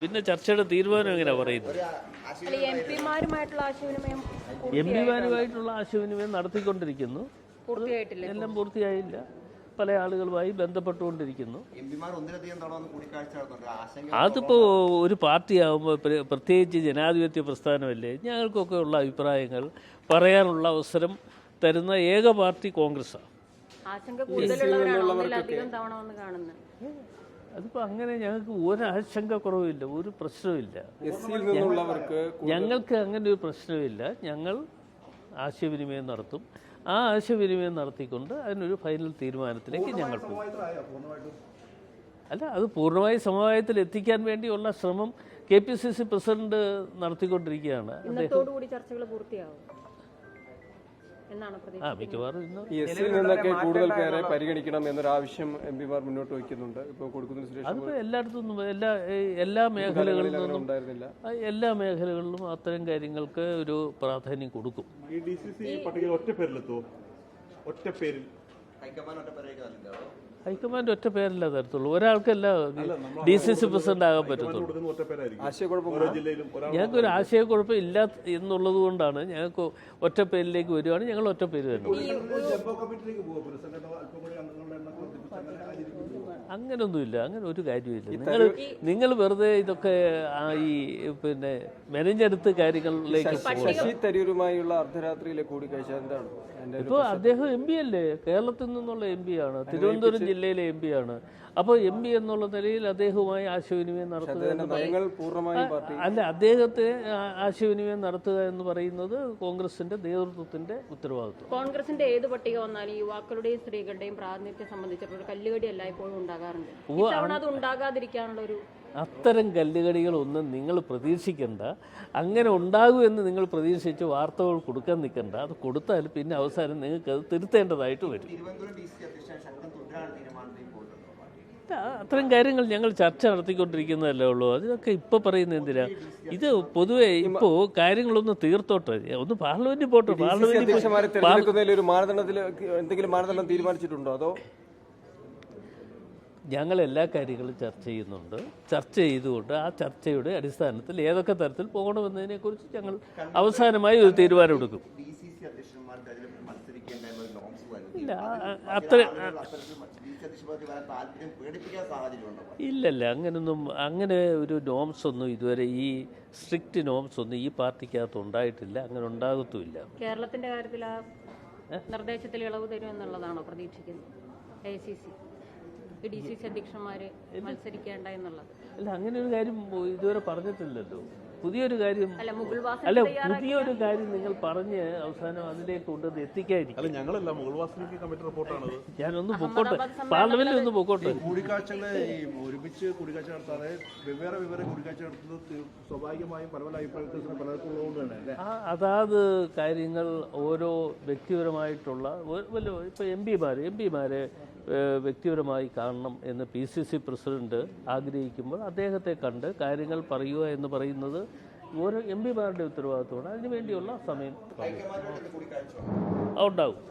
പിന്നെ ചർച്ചയുടെ തീരുമാനം എങ്ങനെയാണ് പറയുന്നത്? എം പിമാരുമായിട്ടുള്ള ആശയവിനിമയം നടത്തിക്കൊണ്ടിരിക്കുന്നു. എല്ലാം പൂർത്തിയായില്ല. പല ആളുകളുമായി ബന്ധപ്പെട്ടുകൊണ്ടിരിക്കുന്നു. അതിപ്പോ ഒരു പാർട്ടിയാകുമ്പോൾ പ്രത്യേകിച്ച് ജനാധിപത്യ പ്രസ്ഥാനമല്ലേ, ഞങ്ങൾക്കൊക്കെ ഉള്ള അഭിപ്രായങ്ങൾ പറയാനുള്ള അവസരം തരുന്ന ഏക പാർട്ടി കോൺഗ്രസ്സാണ്. അതിപ്പോൾ അങ്ങനെ ഞങ്ങൾക്ക് ഒരാശങ്ക കുറവില്ല, ഒരു പ്രശ്നമില്ല. ഞങ്ങൾക്ക് അങ്ങനെ ഒരു പ്രശ്നമില്ല. ഞങ്ങൾ ആശയവിനിമയം നടത്തും. ആ ആശയവിനിമയം നടത്തിക്കൊണ്ട് അതിനൊരു ഫൈനൽ തീരുമാനത്തിലേക്ക് ഞങ്ങൾ പോകും. അല്ല, അത് പൂർണ്ണമായി സമവായത്തിൽ എത്തിക്കാൻ വേണ്ടിയുള്ള ശ്രമം KPCC പ്രസിഡന്റ് നടത്തിക്കൊണ്ടിരിക്കുകയാണ്. മിക്കവാറും നിന്നൊക്കെ കൂടുതൽ പേരെ പരിഗണിക്കണം എന്നൊരാവശ്യം MP-മാർ മുന്നോട്ട് വയ്ക്കുന്നുണ്ട്. അതിപ്പോൾ എല്ലായിടത്തും എല്ലാ മേഖലകളിലും ഉണ്ടായിരുന്നില്ല. എല്ലാ മേഖലകളിലും അത്തരം കാര്യങ്ങൾക്ക് ഒരു പ്രാധാന്യം കൊടുക്കും. ഹൈക്കമാൻഡ് ഒറ്റ പേരല്ല തരത്തുള്ളൂ. ഒരാൾക്കല്ല DCC പ്രസിഡന്റ് ആകാൻ പറ്റത്തുള്ളൂ. ഞങ്ങൾക്കൊരു ആശയക്കുഴപ്പം ഇല്ല എന്നുള്ളത് കൊണ്ടാണ് ഞങ്ങൾക്ക് ഒറ്റ പേരിലേക്ക് വരുവാണ്. ഞങ്ങൾ ഒറ്റ പേര് തന്നെ. അങ്ങനൊന്നുമില്ല, അങ്ങനെ ഒരു കാര്യമില്ല. നിങ്ങൾ വെറുതെ ഇതൊക്കെ ഈ പിന്നെ മെനഞ്ഞെടുത്ത് കാര്യങ്ങളിലേക്ക് തരൂരുമായുള്ള അർദ്ധരാത്രിയിലെ കൂടിക്കാഴ്ച എന്താണ്? ഇപ്പോൾ അദ്ദേഹം MP അല്ലേ, കേരളത്തിൽ നിന്നുള്ള MP ആണ്, തിരുവനന്തപുരം ജില്ലയിലെ MP ആണ്. അപ്പോൾ MP എന്നുള്ള നിലയിൽ അദ്ദേഹവുമായി ആശയവിനിമയം നടത്തുക അല്ല, അദ്ദേഹത്തെ ആശയവിനിമയം നടത്തുക എന്ന് പറയുന്നത് കോൺഗ്രസിന്റെ നേതൃത്വത്തിന്റെ ഉത്തരവാദിത്വം. കോൺഗ്രസിന്റെ ഏത് പട്ടിക വന്നാലും യുവാക്കളുടെയും സ്ത്രീകളുടെയും പ്രാതിനിധ്യം സംബന്ധിച്ചിട്ടുള്ള കല്ലുകടി എല്ലായ്പ്പോഴും ഉണ്ടാകാറുണ്ട്. അത് ഉണ്ടാകാതിരിക്കാനുള്ള ഒരു അത്തരം കല്ലുകടികളൊന്നും നിങ്ങൾ പ്രതീക്ഷിക്കേണ്ട. അങ്ങനെ ഉണ്ടാകുമെന്ന് നിങ്ങൾ പ്രതീക്ഷിച്ച് വാർത്തകൾ കൊടുക്കാൻ നിൽക്കണ്ട. അത് കൊടുത്താൽ പിന്നെ അവസാനം നിങ്ങൾക്ക് അത് തിരുത്തേണ്ടതായിട്ട് വരും. അത്തരം കാര്യങ്ങൾ ഞങ്ങൾ ചർച്ച നടത്തിക്കൊണ്ടിരിക്കുന്നതല്ലേ ഉള്ളൂ. അതിനൊക്കെ ഇപ്പോൾ പറയുന്നത് എന്തിനാ? ഇത് പൊതുവെ ഇപ്പോൾ കാര്യങ്ങളൊന്ന് തീർത്തോട്ടെ, ഒന്ന് പാർലമെന്റിൽ പോട്ടെ. മാനദണ്ഡം തീരുമാനിച്ചിട്ടുണ്ടോ? അതോ ഞങ്ങൾ എല്ലാ കാര്യങ്ങളും ചർച്ച ചെയ്യുന്നുണ്ട്. ചർച്ച ചെയ്തുകൊണ്ട് ആ ചർച്ചയുടെ അടിസ്ഥാനത്തിൽ ഏതൊക്കെ തരത്തിൽ പോകണമെന്നതിനെക്കുറിച്ച് ഞങ്ങൾ അവസാനമായി ഒരു തീരുമാനമെടുക്കും. ഇല്ല, ഇല്ലല്ല, അങ്ങനെ ഒരു നോംസ് ഒന്നും ഇതുവരെ, ഈ സ്ട്രിക്റ്റ് നോംസ് ഒന്നും ഈ പാർട്ടിക്കകത്ത് ഉണ്ടായിട്ടില്ല. അങ്ങനെ ഉണ്ടാകത്തുമില്ല. കേരളത്തിന്റെ കാര്യത്തിൽ ആ നിർദ്ദേശത്തിൽ ഇളവ് തരും എന്നുള്ളതാണോ പ്രതീക്ഷിക്കുന്നത്? DCC അധ്യക്ഷന്മാര് മത്സരിക്കേണ്ട എന്നുള്ളത് അല്ല, അങ്ങനെ ഒരു കാര്യം ഇതുവരെ പറഞ്ഞിട്ടില്ലല്ലോ. പുതിയൊരു കാര്യം നിങ്ങൾ പറഞ്ഞ് അവസാനം അതിലേക്ക് കൊണ്ടുവന്ന് എത്തിക്കാതിരിക്കും. ഞാനൊന്ന് പൊക്കോട്ടെ, പാർലമെന്റിൽ ഒന്ന് പൊക്കോട്ടെ. കൂടിക്കാഴ്ചകളെ ഒരുമിച്ച് കൂടിക്കാഴ്ച നടത്താതെ വെവ്വേറെ കൂടിക്കാഴ്ച നടത്തുന്നത് സ്വാഭാവികമായും പല അഭിപ്രായത്തിന് പലർക്കുള്ളതുകൊണ്ട് തന്നെ അതാത് കാര്യങ്ങൾ ഓരോ വ്യക്തിപരമായിട്ടുള്ള ഇപ്പോൾ MP-മാരെ വ്യക്തിപരമായി കാണണം എന്ന് PCC പ്രസിഡന്റ് ആഗ്രഹിക്കുമ്പോൾ അദ്ദേഹത്തെ കണ്ട് കാര്യങ്ങൾ പറയുക എന്ന് പറയുന്നത് ഓരോ MP-മാരുടെ ഉത്തരവാദിത്വമാണ്. അതിനുവേണ്ടിയുള്ള സമയം ഉണ്ടാകും.